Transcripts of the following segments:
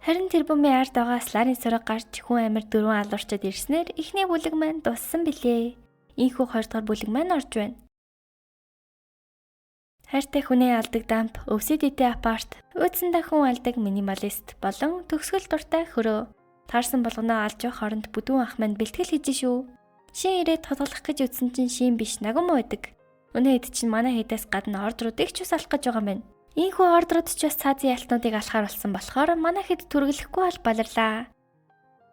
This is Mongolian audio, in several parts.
Харин тэр бумын ард байгаа Сларын сөрөг гарч хүн амир 4 алуурчад ирснээр эхний бүлэг маань дуссан билээ. Ийхүү 2 дахь бүлэг маань орж байна. Хайртай хүнээ алдаг дамп, өвсөд идэ апарт, өөдсөндөө хүн алдаг минималист болон төгсгөл дуртай хөрөө. Таарсан болгоноо алж явах хооронд бүдүүн ах маань бэлтгэл хийж шүү. Шин ирээд тодголох гэж үтсэн чинь шин биш нагум байдаг. Өнөө хэд чинь манай хэдээс гадна ордруудыг ч ус алах гэж байгаа юм. Ийхүү ордрууд ч бас цаазын алтнуудыг алахаар болсон болохоор манай хэд түргэлэхгүй бол баларлаа.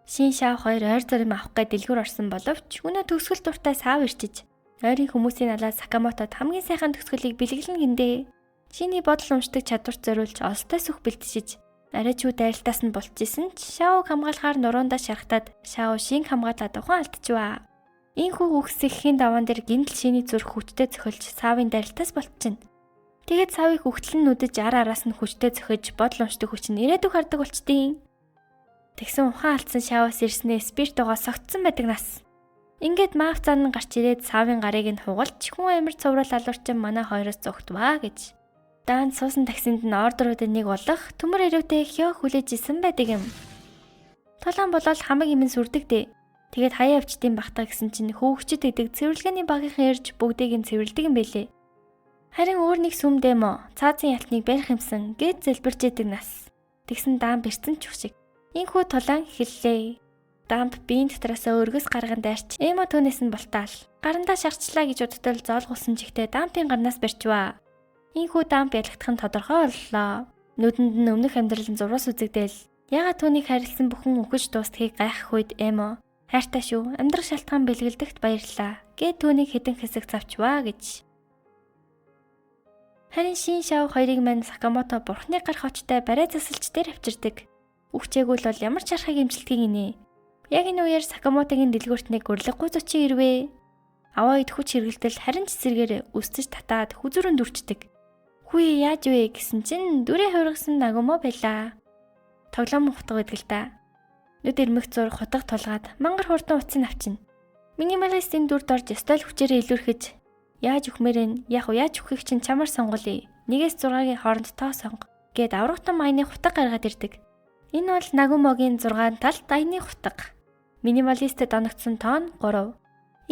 Шин шав 2 ойр зарим авах гэж дэлгүүр орсон боловч өнөө төгсгөл дуртай сав ирчиж ойрын хүмүүсийн алаад Сакамотод хамгийн сайхан төгсгөлийг бэлгэлнэ гиндээ. Шиний бодол уншдаг чадварт зориулж олстой сүх бэлтжиж арайчуу дайралтаас нь болчихсон ч Шаог хамгаалахаар нуруундаа шархтаад Шао шинг хамгаалаад ухаан алдчихваа. Ийхүү үхсэхийн даваан дээр гинтл шиний зүрх хүчтэй цохилж савын дайралтаас болчихно. Тэгээд савыг хөвгтлэн нүдэж араас нь хүчтэй цохиж бодол уншдаг хүч нь ирээдүг хардаг болчдیں۔ Тэгсэн ухаан алдсан Шаоос ирснээ спиртогоо согтсон байдаг нас. Ингээд маф цаан нь гарч ирээд савын гарыг нь хугалж хүн амир цовруул алуурчин манай хоёроос зогтваа гэж. Даан суусан таксинд нь ордеруудын нэг болох төмөр ирүүтэй хё хүлээж исэн байдаг юм. Толон болол хамаг юм сүрдэг дээ. Тэгээд хаяа авчдын бахтаа гэсэн чинь хөөгчд идэг цэвэрлэгээний багийнхан ирж бүгдийг нь цэвэрлдэг юм бэлээ. Харин өөр нэг сүмдээ мо цаазын ялтныг барих юмсан гэд зэлбэрч идэг нас. Тэгсэн даан бэрцэн ч шиг. Ийхүү толон хэллээ. Дамп биеийн дотроосоо өргөс гарган дайрч эмо түүнээс нь бултаал. Гарандаа шарчлаа гэж бодтол зоолгуулсан чигтээ дампын гарнаас барьчваа. Ийхүү дамп ялагдах нь тодорхой боллоо. Нүдэнд нь өмнөх амьдралын зурвас үзэгдээл. Ягаад түүнийг харилсан бүхэн үхэж дуустхийг гайхах үед эмо хайртай шүү. Амьдрах шалтгаан бэлгэлдэгт баярлалаа. Гэт түүнийг хэдэн хэсэг завчваа гэж. Харин шин шав 2-ыг мань Сакамото бурхны гар хочтой барай засалч дээр авчирдаг. Үхчээгүүл бол ямар ч архаг имжлэлтгийг инээ. Яг энэ үеэр Сакамотогийн дэлгүүрт нэг гурлаг гуйцочин ирвэ. Аваа ид хүч хэргэлдэл харин ч зэрэгээр үсэж татаад хүзүрэн дүрчдэг. Хүй яаж вэ гэсэн чинь дүрээ хувиргасан нагумо байлаа. Тоглоом хутга байдаг л да. Нүд ирмэх зур хутга тулгаад мангар хурдан утсыг авчина. Минималистийн дүрд орж стол хүчээрээ илүүрхэж яаж үхмээрэн яг яаж үхэх чинь чамаар сонгоолъё. 1-6-гийн хооронд тоо сонго гэд аврагтан майны хутга гаргаад ирдэг. Энэ бол Нагумогийн 6 талд аяны хутга. Минималистэд оногдсон тоо нь 3.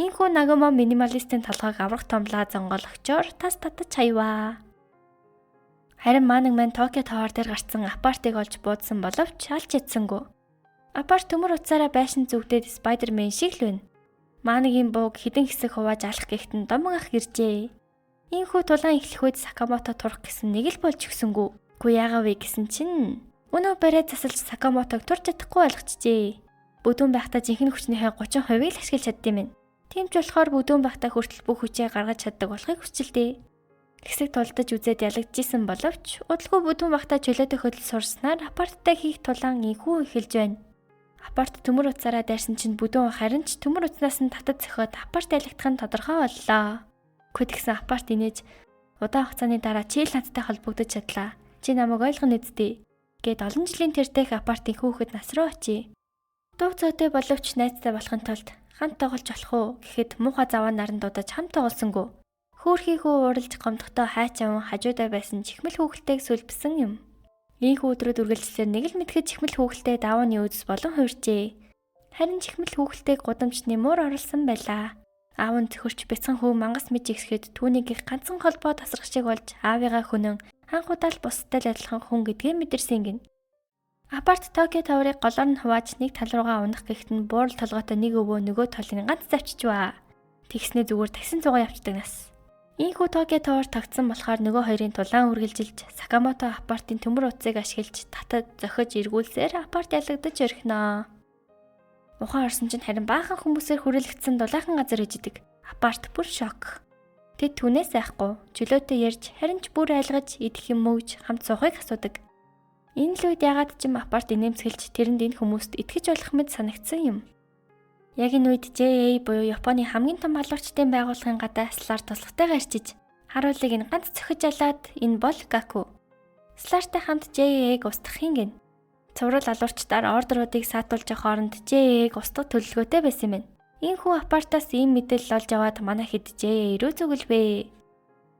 Ийхүү Нагумо минималистийн толгойг аврах томлоо зонгоолгочоор тас татаж хаяваа. Харин маанаг маань Токио товар дээр гарцсан апартыг олж буудсан боловч алж чадсангүй. Апарт төмөр уцаараа байшин зүгдээд Спайдермен шиг л байна. Маанагийн бууг хідэн хэсэг хувааж алах гэхэд нь домог ах гэржээ. Ийхүү тулаан эхлэх үед Сакамото турах гэсэн нэг л болж өгсөнгүү. Гү яагаа вэ гэсэн чинь өнөө барай засалж Сакамотог турж чадахгүй болгочжээ. Бүдүүн байхдаа жинхэнэ хүчнийхээ 30%-ийг л ашиглаж чаддсан юм. Тийм ч болохоор бүдүүн байхдаа хүртэл бүх хүчээ гаргаж чаддаг болохыг хүсчилдээ. Хэсэг тулдаж үзээд ялагдчихсан боловч удалгүй бүдүүн байхдаа чөлөөтэй хөдөл сурснаар апарттай хийх тулаан ийхүү эхэлж байна. Апарт төмөр уцаараа дайрсан чинь бүдүүн харин ч төмөр уцнаас нь татад цохиод апарт ялагдах нь тодорхой боллоо. Гэхдээ тэгсэн апарт инээж удаан хугацааны дараа чийл хаттай холбогдож чадлаа. Чи намайг ойлгоно үсттэй гэд олон жилийн тэртех апартын хүүхэд нас руу очие. Дуу цоотой боловч найзтай болохын тулд хамт тоглож болох уу гэхэд муухай заваа наран дуудаж хамт тоглосонгүй. Хөөхийнхөө уралж гомдохдоо хайч аван хажуудаа байсан чихмэл хүүхэлтэйг сүлбсэн юм. Ийхүү өдрөд үргэлжлэлээр нэг л мэдхэд чихмэл хүүхэлтэй давааны өөдөс болон хувирчээ. Харин чихмэл хүүхэлтэйг гудамжны муур оруулсан байлаа. Аав нь цөхөрч бяцхан хүү мангас мэж ихсгэд түүнийг их ганцхан холбоо тасрах шиг болж аавыгаа хөнөн анхудаал бусдад л адилхан хүн гэдгээ мэдэрсэн гин. Апарт Токио товрыг голоор нь хувааж нэг тал руугаа унах гэхэд нь буурал толгойтой нэг өвөө нөгөө толын ганц завччихваа. Тэгснээ зүгээр таксин цугаа явцдаг нас. Ийхүү Токио товор тогтсон болохоор нөгөө хоёрын тулаан үргэлжилж Сакамото апартын төмөр утсыг ашиглаж татад зохиж эргүүлсээр апарт ялагдаж орхиноо. Ухаан орсон чинь харин баахан хүмүүсээр хүрээлэгдсэн дулаахан газар ижидэг. Апарт бүр шок. Тэд түүнээс айхгүй чөлөөтэй ярьж харин ч бүр айлгаж идэх юм мөвж хамт суухыг асуудаг. Энэ л үед ягаад ч юм апарт инээмсэглэж тэрэнд энэ хүмүүст итгэж болох мэд санагдсан юм. Яг энэ үед JA буюу Японы хамгийн том халуурчдын байгууллагын гадаа Слар туслахтай гарчиж харуулыг нь ганц цохиж алаад энэ бол Гаку. Слартай хамт JA-г устгах юм гин. Цуврал алуурчдаар ордеруудыг саатуулж хооронд JA-г устгах төлөвлөгөөтэй байсан юм байна. Ийхүү апартаас ийм мэдээлэл олж аваад манай хэд JA рүү зүгэлвэ.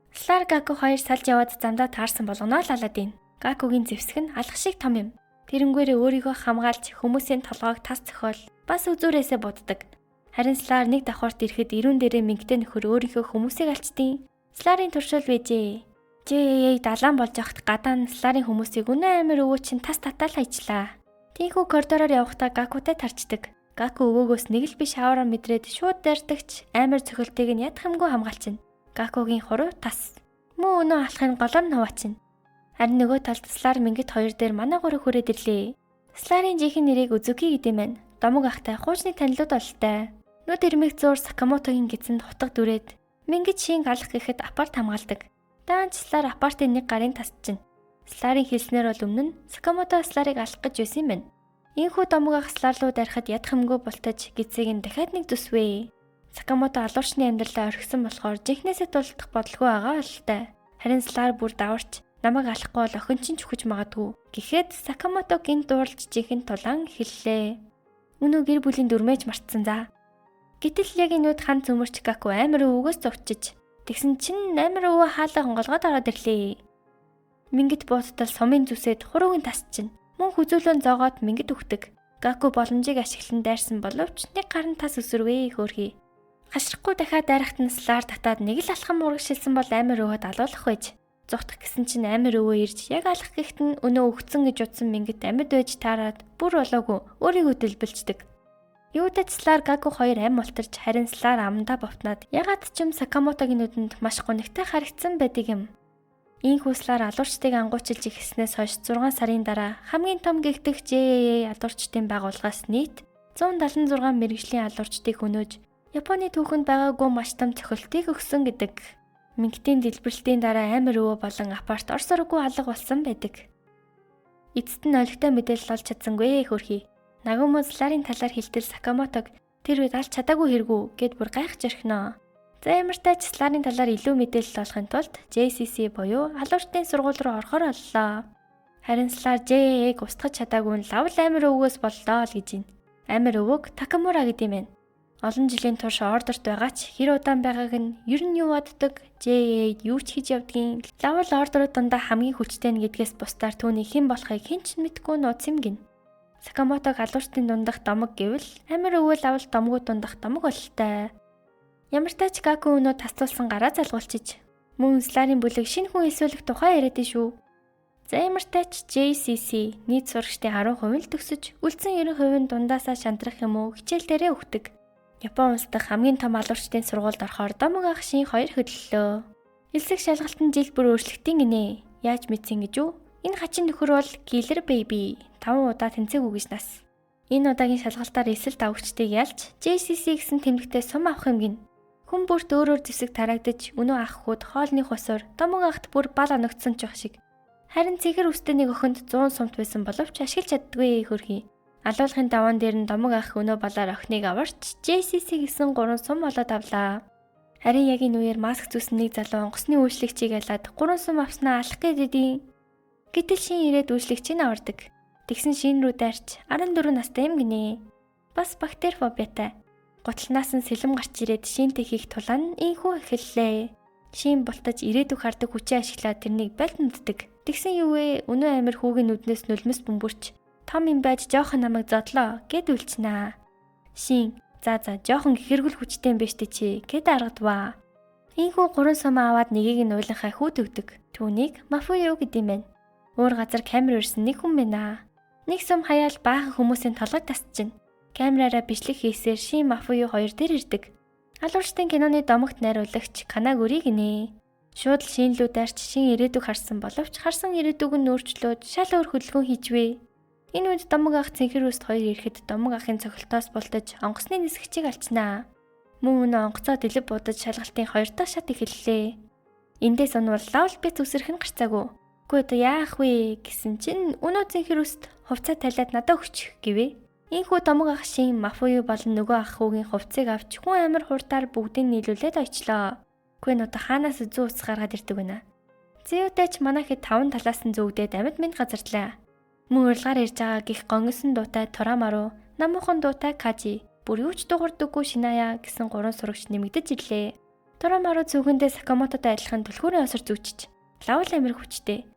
Слар Гаку хоёр салж яваад замдаа таарсан болгоноо л алаад ийн. Гакугийн зэвсэг нь алах шиг том юм. Тэрнгээрээ өөрийгөө хамгаалж хүмүүсийн толгойг тас зохиол бас үзүүрээсээ буддаг. Харин Слар нэг давхарт ирэхэд ирүүн дээрээ Мингтэй нөхөр өөрийнхөө хүмүүсийг алчдیں۔ Сларын туршил байжээ. Жээ далаан болж явахт гадаа нь Сларын хүмүүсийг үнэн амир өвөө чинь тас татаал хайчлаа. Тийхүү коридороор явахдаа Гакутай тарчдаг. Гаку өвөөгөөс нэг л биш аваараа мэдрээд шууд дайрдагч амир цохилтыг нь ядхамгүй хамгаалчихна. Гакугийн хуруу тас. Мөн өнөө алахын голоор нь хуваачна. Харин нөгөө талд Слар Мингэт хоёр дээр манай гурав хүрээд ирлээ. Сларын жинхэнэ нэрийг Үзүки гэдэг юм байна. Домог ахтай хуучны танилуд болтой. Нүд ирмэг зуур Сакамотогийн гизэнд хутга дүрээд Мингэт шин алах гэхэд апарт хамгаалдаг. Даанч Слар апартын нэг гарын тасчихна. Сларын хэлснээр бол өмнө нь Сакамото Сларыг алах гэж байсан юм байна. Ийхүү домог ах Слар руу дарихад ядхамгүй бултаж гизийг нь дахиад нэг зүсвэ. Сакамото алуурчны амьдралаа орхисон болохоор жинхнээсээ тулдах бодлого байгаа л та. Харин Слар бүр даварч намайг алахгүй бол охин чинь чүхэж магадгүй гэхэд Сакамото гинт дуурлж жинхэнэ тулаан хэллээ. Үнөө гэр бүлийн дүрмэж мартсан за. Гэтэл яг энэ үед хан цөмөрч Гаку амар өвгөөс зовчиж тэгсэн чинь амар өвөө хаалга хонголгоод ороод ирлээ. Мингэт бууттал сумын зүсээд хуруугийн тасчин. Мөн хүзүүлэн зоогоод Мингэт өгдөг. Гаку боломжийг ашиглан дайрсан боловч нэг гарын тас өсөрвээ хөөрхий. Хашрахгүй дахиад дайрахт нь Слар татаад нэг л алхам урагшилсан бол амар өвөд алуулах байж. Зогтох гэсэн чинь амар өвөө ирж яг алах гэхэд нь өнөө өгцөн гэж утсан Мингэт амьд байж таарад бүр болоогүй өөрийгөө дэлбэлждэг. Юутай Слар Гаку хоёр ам ултарч харин Слар амандаа бовтнаад ягаад ч юм Сакамотогийн нүдэнд маш гонигтай харагдсан байдаг юм. Ийхүү Слар алуурчдыг ангуучилж ихснээс хойш 6 сарын дараа хамгийн том гэгдэх JAA алуурчдын байгууллагаас нийт 176 мэргэжлийн алуурчдыг хөнөөж Японы түүхэнд байгаагүй маш том цохилтыг өгсөн гэдэг. Мингтийн дэлбэрэлтийн дараа амар өвөө болон апарт орсоргүй алга болсон байдаг. Эцэст нь олигтой мэдээлэл олж чадсангүй хөөрхий. Нагумо Сларын талаар хэлтэл Сакамотог тэр үед алж чадаагүй хэрэгүү гэд бүр гайхаж орхиноо. За ямартай ч Сларын талаар илүү мэдээлэл олохын тулд JCC буюу алуурчдын сургууль руу орохоор боллоо. Харин Слар JAA-г устгах чадаагүй нь лавл амар өвгөөс боллоо л гэж байна. Амар өвөг Такамура гэдэг юм байна. Олон жилийн турш ордерт байгаа ч хэр удаан байгааг нь ер нь юу боддог, JAA-д юу ч хийж явдгийн лавл ордерууд дундаа хамгийн хүчтэй нь гэдгээс бусдаар түүний хэн болохыг хэн ч мэдгүй нууц юм гин. Сакамотог алуурчдын дундах домог гэвэл амар өвөө лавл домгууд дундах домог бололтой. Ямартай ч Гаку өнөө тасцуулсан гараа залгуулчиж мөн Сларын бүлэг шинэ хүн эсвэлэх тухай яриад шүү. За ямартай ч JCC нийт сурагчдын 10% л төгсөж үлдсэн 90% дундаасаа шантрах юм уу хичээл дээрээ өгдөг. Япон улс дахь хамгийн том алуурчдын сургуульд орохоор домог ах шин 2 хөдлөлөө. Элсэг шалгалтанд жил бүр өөрчлөгдсөн гинэ. Яаж мэдсэн гэж үү? Энэ хачин нөхөр бол Killer Baby 5 удаа тэнцээг үгэж нас. Энэ удаагийн шалгалтаар эсэл давгчдыг ялж JCC гэсэн тэмдэгтээ сум авах юм гин. Хүн бүрт өөрөөр зэвсэг тараагдаж өнөө ах хүүд хоолны хосоор домог ахт бүр бал оногдсон ч ах шиг. Харин цэгэр үстэй нэг охинд 100 сумт байсан боловч ашиглаж чаддгүй хөрхий. Алуулахын даваан дээр нь домог ах өнөө балаар охиныг аварч JCC гэсэн 3 сум болоод авлаа. Харин яг энэ үеэр маск зүүсэн нэг залуу онгоцны үйлчлэгчийг ялаад 3 сум авснаа алах гэдэг. Гэтэл шин ирээд үйлчлэгчийг авардаг. Тэгсэн шин рүү дайрч 14 настай юм гинэ. Бас бактерифобиатай. Гутлнаас нь сэлэм гарч ирээд шинтэй хийх тулаан ийхүү эхэллээ. Шин бултаж ирээдүг хардаг хүчээ ашиглаад тэрнийг байлтнаддаг. Тэгсэн юу вэ? Өнөө амир хүүгийн нүднээс нулимс бөмбөрч том юм байж жоохон намайг зодлоо гэд үлчнаа. Шин за жоохон гэргэл хүчтэй юм биш дээ чи гэд аргадваа. Ийхүү 3 сум аваад нэгийг нь уйлахаа хүүд өгдөг. Түүнийг Мафуё гэдэг юм байна. Өөр газар камер ирсэн нэг хүн байна. Нэг сум хаяал баахан хүмүүсийн толгойд тасчихна. Камераараа бичлэг хийсээр шин Мафуё 2 дээр ирдэг. Алуурчдын киноны домогт найруулагч Канагүри гинэ. Шууд л шинэлүү дайрч шин ирээдүг харсан боловч харсан ирээдүг нь өөрчлөөд шал өөр хөдөлгөөн хийжвэ. Энэ үед домог ах цэнхэр үст 2 ирэхэд домог ахын цохилтоос бултаж онгоцны нисгчийг алчнаа. Мөн өнөө онгоцоо дэлб будаж шалгалтын 2 дахь шат эхэллээ. Эндээс унвал лавл бит үсрэх нь гарцаагүй. Үгүй одоо яах вэ гэсэн чинь өнөө цэнхэр үст хувцас талиад надад өгчих гэвэ. Ийхүү домог ах шин Мафуё болон нөгөө ах хүүгийн хувцсыг авч хүн амир хурдаар бүгдийг нийлүүлээд очлоо. Үгүй нь одоо хаанаас зүү ус гаргаад ирдэг вэ? Зэвтэй ч манайхэд 5 талаас нь зүгдээд амьд минь газарлаа. Мөн урилгаар ирж байгаа гих гонгосон дуутай Торамару, намуухан дуутай Кажи, бүр юу ч дуурдаггүй Шиная гэсэн 3 сурагч нэмэгдэж ирлээ. Торамару зүгэндээ Сакамототой адилхан түлхүүрийн осор зүгчиж, лавл амир хүчтэй.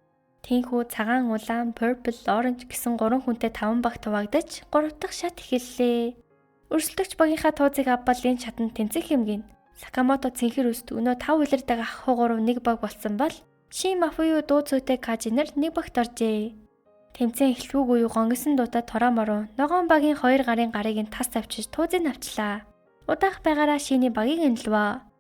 Тэнхүү цагаан, улаан, purple, orange гэсэн 3 хүнтэй 5 баг хуваагдаж 3 дахь шат эхэллээ. Өрсөлдөгч багийнхаа тууцыг авбал энэ шатанд тэнцэх юмгийн. Сакамото цэнхэр үст өнөө 5 улирдаг ах хугуурав 1 баг болсон бол Шин Мафую дуу цөөтэй Кажинер 1 багт оржээ. Тэмцээн эхлэхүүгүй гонгисон дуудаа Тораморо ногоон багийн 2 гарын гарыг нь тас тавьчиж туузыг авчлаа. Удаах байгаараа Шиний багийг энэлвэ.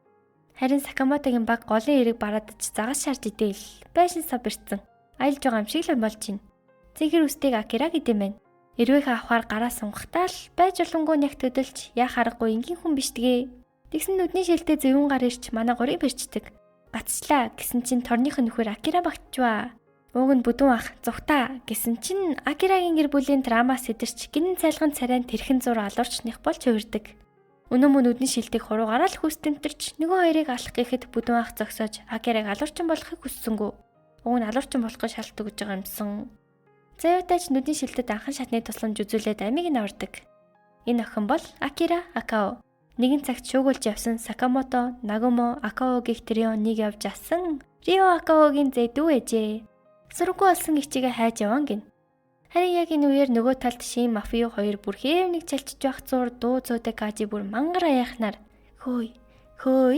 Харин Сакамотогийн баг голын эрэг бараадж загас шарж идээл байшин сав бэрцэн. Аялж байгаа юм шиг л болж байна. Цэнхэр үстийг Акира гэдэм байна. Эрвэхээ авахаар гараа сунгахтаа л байж улангүй нягт хөдөлж яа харахгүй энгийн хүн биштэгэ. Тэгсэн нүдний шилдэ зөвүүн гар ирч манай гурыг бэрчдэг. Гацчлаа гэсэн чинь торных нөхөр Акира багтчваа. Ууг нь бүдүүн ах зүгтаа гэсэн чинь Акирагийн гэр бүлийн драма сэтэрч гинэн цайлган царайн тэрхэн зур алуурчных болж хувирдаг. Өнөө мөн нүдний шилдэг хуруугаараа л хүстэмтэрч нөгөө хоёрыг алах гэхэд бүдүүн ах зогсоож Акираг алуурчин болохыг хүссэнгүү. Уг нь алуурчин болох гэж шалт өгж байгаа юмсан. Заяатайч нүдний шилдэд анхан шатны тусламж үзүүлээд амийг нь авардаг. Энэ охин бол Акира Акао. Нэгэн цагт шуугуулж явсан Сакамото, Нагумо, Акао гэх трио нэг явж асан. Рио Акаогийн зэдүү ээжээ. Сургуу олсон ичигээ хайж яван гин. Харин яг энэ үеэр нөгөө талд Шин Мафию хоёр бүр хэвнэг чалчиж байх зур дуу цөөтэй Кажи бүр мангар аяхнаар хөөй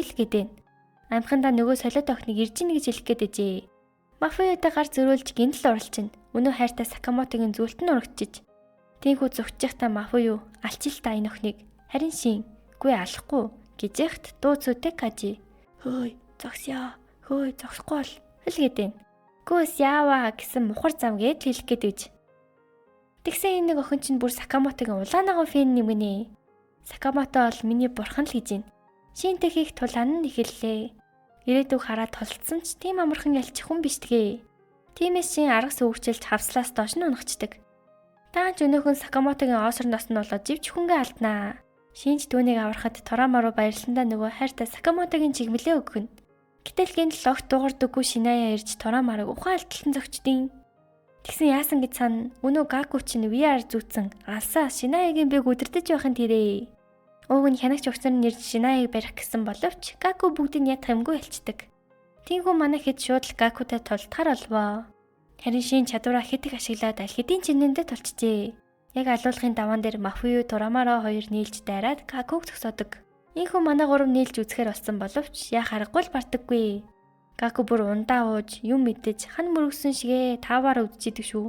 л гэдэн. Амхандаа нөгөө солиот охиныг ирж ийн гэж хэлэх гээд ээжээ. Мафиутай гар зөрүүлж гинтл уралчин. Өнөө хайртай Сакамотогийн зүлтэн урагчиж. Тинхүү зүгтчихтаа Мафию алчил та энэ охиныг. Харин Шин гүй алахгүй гэж яхад дуу цөөтэй Кажи. Хөөй зогсохгүй л гэдэн. Гүйс яаваа гэсэн мухар зам гээд хэлэх гээд үж. Тэгсэн энэ нэг охин чинь бүр Сакамотогийн улаанаагаа фэн нэмгэнэ. Сакамото бол миний бурхан л гэж байна. Шинтэй хийх тулаан нь эхэллээ. Ирээдүг хараад толцсон ч тийм амархан ялчих хүн биш тгээ. Тиймээс Шин арга сөвөгчилж хавслаас доош нь унахчдаг. Таанч өнөөхөн Сакамотогийн оосор нас нь болоод живч хүнгээ алднаа. Шинж түүнийг аврахад Тораморо баярландаа нөгөө хайртай Сакамотогийн чигмэлээ өггөн. Гэтэл гинт логт дуурдаггүй Шиная ирж Тораморог ухаан алталтан зөгчдیں۔ Тэгсэн яасан гэж сан өнөө Гаку чинь VR зүүцэн алсаа Шинаягийн бэг үдирдэж байхын тэрэ. Ууг нь хянагч өгсөр нь ирж Шинаяг барих гэсэн боловч Гаку бүгдийг ят хамгүй хэлцдэг. Тинхүү манай хэд шууд л Гакутай тулдахар болвоо. Харин Шин чадвараа хэтг ашиглаад аль хэдийн чинэндээ тулчжээ. Яг алуулахын даваан дээр Мафую Тораморо хоёр нийлж дайраад Гакуг зогсоодог. Ийхүү манай гурав нийлж үзэхэр болсон боловч яа харахгүй л бартаггүй. Гаку бүр ундаа ууж юм мэдэж хан мөргсөн шигээ тааваар үдчихдэг шүү.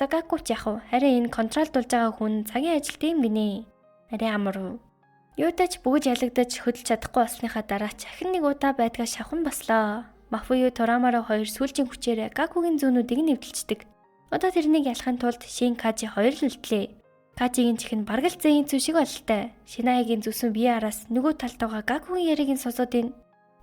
За Гаку ч яах вэ? Харин энэ контролдуулж байгаа хүн цагийн ажилт юм гинэ. Арай амар. Юутач бүгд ялагдаж хөдөлж чадахгүй болсныхаа дараа ч ахин нэг удаа байдгаа шавхан бослоо. Мафую Тораморо хоёр сүүлчийн хүчээр Гакугийн зүүнүүдийг нэвдэлцдэг. Одоо тэрнийг ялахын тулд Шин Кажи хоёр л үлдлээ. Кажигийн чихэн баргал зэйн зүү шиг болтой. Шинаягийн зүсэн бие араас нөгөө талтайгаа Гакугийн яригийн сонсоод ийн.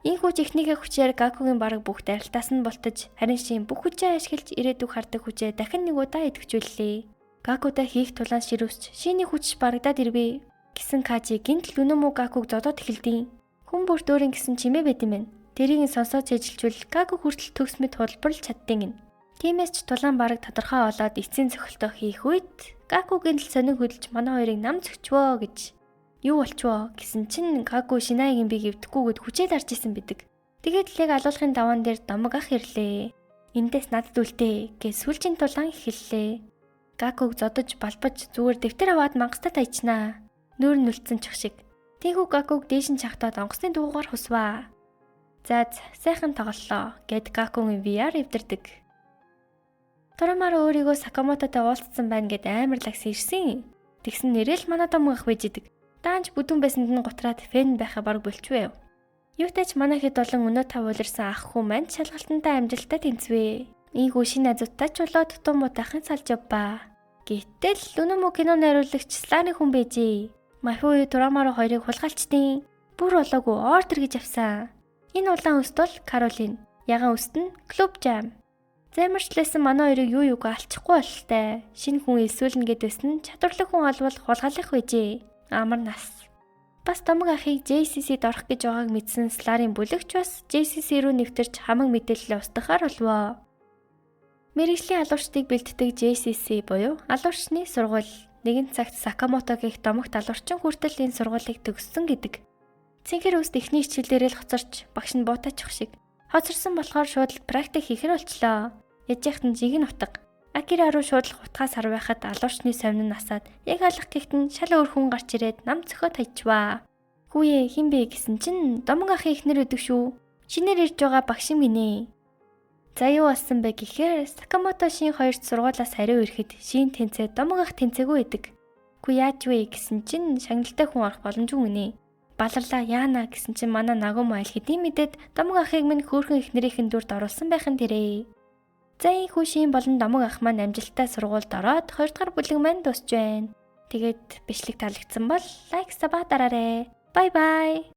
Ийхүү техникийн хүчээр Гакугийн бараг бүх дайралтаас нь болтож харин Шин бүх хүчээ ашиглаж ирээдүг хардаг хүчээ дахин нэг удаа идэвхжүүллээ. Гакутай хийх тулаан ширүүсч Шиний хүч барагдаад ирвэ гэсэн Кажи гинтл өнөө мө Гакуг зодоод эхэлдэв. Хүн бүрт өөрийн гэсэн чимээ байт юм байна. Тэрийг сонсоод цэжилжүүл Гаку хүртэл төгс мэд хулбарлаж чаддیں۔ Тиймээс ч тулаан бараг тодорхой болоод эцсийн цохилтоо хийх үед Гаку гинтл сониг хөдөлж манай хоёрыг нам зөгчвөө гэж. Юу болчвоо гэсэн чинь Гаку Шинаягийн бийг эвдэхгүйгээд хүчээд арч исэн бидэг. Тэгээд л яг алуулахын даваан дээр домог ах ирлээ. Эндээс надад үлдээ гэж сүлжийн тулаан эхэллээ. Гакуг зодож балбаж зүгээр дэвтэр аваад мангастаа тайчнаа. Нүүр нь үлдсэн чих шиг. Тийхүү Гакуг дээш нь чахтаад онгоцны дуугаар хусваа. За сайхан тоглолоо гэд Гакугийн VR эвдэрдэг. Тораморо өөрийгөө Сакамототой уулзсан байна гэд амар лагс ирсэн. Тэгсэн нэрэл манай домог ах байж идэг. Даанч бүдүүн байсанд нь гутраад фэн байхаа баг болчихвэ. Юутайч манай хэд олон өнөө тав улирсан ах хүн манд шалгалтантай амжилттай тэнцвэ. Ийхүү шинэ азуудтай ч болоод тутамуудахын салж явбаа. Гэтэл өнөө мө кино найруулагч Сланы хүн байжээ. Мафию Тораморо хоёрыг хулгайлчдیں۔ Бүр болоогүй ордер гэж авсан. Энэ улаан өст бол Каролин. Ягаан өст нь Клуб Жам. Замарчлээсэн манай хоёрыг юу юуг алчихгүй болтой. Шинэ хүн эсвэлнэ гэдээс нь чадварлаг хүн олвол хулгайлах байжээ. Амар нас. Бас домог ахыг JCC-д орох гэж байгааг мэдсэн Сларын бүлэгч бас JCC рүү нэвтэрч хамаг мэдээлэл устгахаар болвоо. Мэргэжлийн алуурчдыг бэлддэг JCC буюу алуурчны сургууль нэгэн цагт Сакамото гэх домогт алуурчин хүртэл энэ сургуулийг төгссөн гэдэг. Цэнхэр үст эхний хичээлээрээ л хоцорч багш нь буутаачих шиг. Хоцорсон болохоор шууд практик хийхэр болчлоо. Яжихт нь жиг нь утга. Акира руу шууд л утгаас хар байхад алуучны совин нь насаад яг алах гихт нь шал өөр хүн гарч ирээд нам цохиод хайчваа. Хүүе хин бэ гэсэн чинь домог ахын ихнэр өдөг шүү. Шинээр ирж байгаа багш юм гинэ. За юу болсон бэ гэхээр Сакамото шин хоёрт сургуулаас хариу ирэхэд шин тэнцээ домог ах тэнцээгүй байдаг. Гү яаж вэ гэсэн чинь шагналтай хүн орох боломжгүй гинэ. Баларлаа яана гэсэн чинь манай Нагумо аль хэдийн мэдээд домог ахыг минь хөөрхөн ихнэрийнхэн дүрд оруулсан байхын тэрэ. За энэ хүүшийн болон домог ах маань амжилттай сургуульд ороод 2 дугаар бүлэг маань дуусж байна. Тэгээд бичлэг таалагдсан бол лайк сабаа дараарай. Бай бай.